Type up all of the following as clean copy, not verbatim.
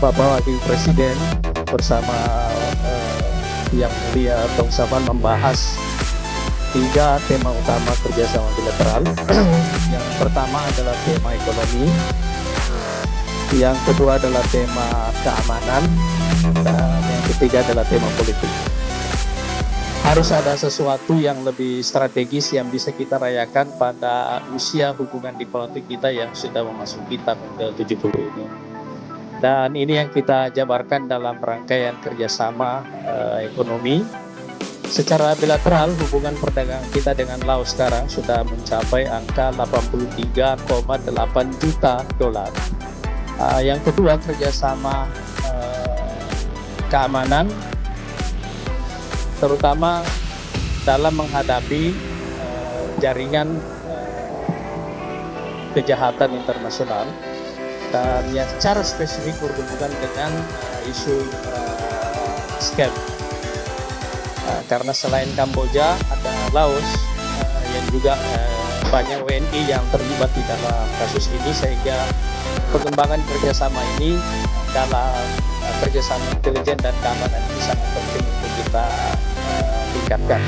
Bapak Wakil Presiden bersama Yang Mulia Dong Saban membahas 3 tema utama kerjasama bilateral. Yang pertama adalah tema ekonomi, yang kedua adalah tema keamanan, dan yang ketiga adalah tema politik. Harus ada sesuatu yang lebih strategis yang bisa kita rayakan pada usia hubungan diplomatik kita yang sudah memasuki tahun ke-70 ini. Dan ini yang kita jabarkan dalam rangkaian kerjasama ekonomi. Secara bilateral, hubungan perdagangan kita dengan Laos sekarang sudah mencapai angka 83,8 juta dolar. Yang kedua, kerjasama keamanan, terutama dalam menghadapi jaringan kejahatan internasional. Dan yang secara spesifik berhubungan dengan isu scam. Karena selain Kamboja ada Laos yang juga banyak WNI yang terlibat di dalam kasus ini, sehingga pengembangan kerjasama ini dalam kerjasama intelijen dan keamanan ini sangat penting untuk kita tingkatkan.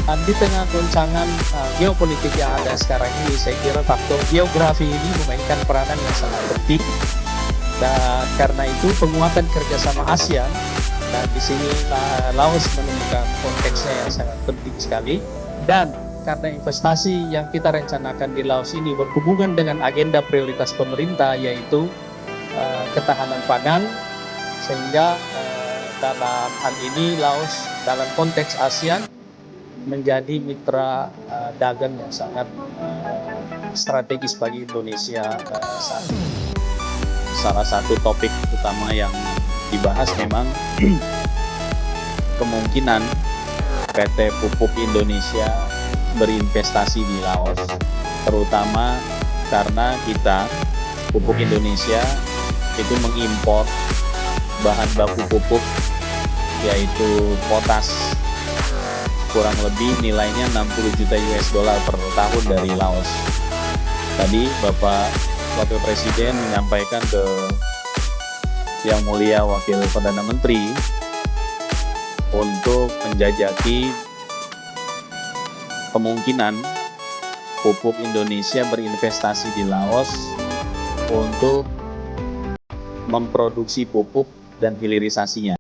Di tengah goncangan geopolitik yang ada sekarang ini, saya kira faktor geografi ini memainkan peranan yang sangat penting. Dan karena itu penguatan kerjasama ASEAN, dan di sini Laos menemukan konteksnya yang sangat penting sekali. Dan karena investasi yang kita rencanakan di Laos ini berhubungan dengan agenda prioritas pemerintah, yaitu ketahanan pangan, sehingga dalam hal ini Laos dalam konteks ASEAN menjadi mitra dagang yang sangat strategis bagi Indonesia saat ini. Salah satu topik utama yang dibahas memang kemungkinan PT Pupuk Indonesia berinvestasi di Laos, terutama karena kita Pupuk Indonesia itu mengimpor bahan baku pupuk yaitu potas kurang lebih nilainya 60 juta US dollar per tahun dari Laos. Tadi Bapak Wakil Presiden menyampaikan ke Yang Mulia Wakil Perdana Menteri untuk menjajaki kemungkinan pupuk Indonesia berinvestasi di Laos untuk memproduksi pupuk dan hilirisasinya.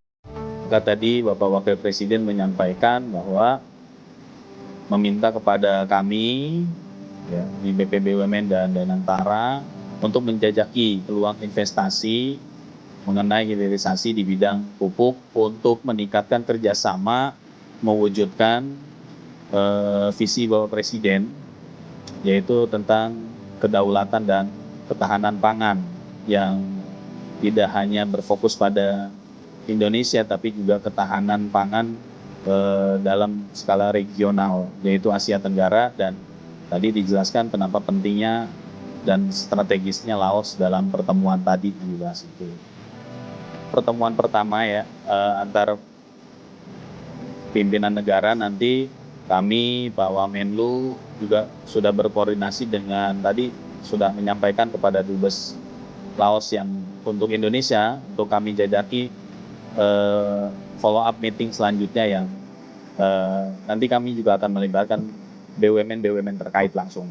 Maka tadi Bapak Wakil Presiden menyampaikan bahwa meminta kepada kami ya, di BP BUMN dan Danantara untuk menjajaki peluang investasi mengenai hilirisasi di bidang pupuk untuk meningkatkan kerjasama mewujudkan visi Bapak Presiden, yaitu tentang kedaulatan dan ketahanan pangan yang tidak hanya berfokus pada Indonesia, tapi juga ketahanan pangan dalam skala regional, yaitu Asia Tenggara dan Tadi dijelaskan kenapa pentingnya dan strategisnya Laos dalam pertemuan tadi dibahas itu. Pertemuan pertama ya antar pimpinan negara, nanti kami Pak Wamenlu juga sudah berkoordinasi dengan, tadi sudah menyampaikan kepada Dubes Laos yang untuk Indonesia, untuk kami jajaki follow up meeting selanjutnya yang nanti kami juga akan melibatkan BUMN terkait langsung.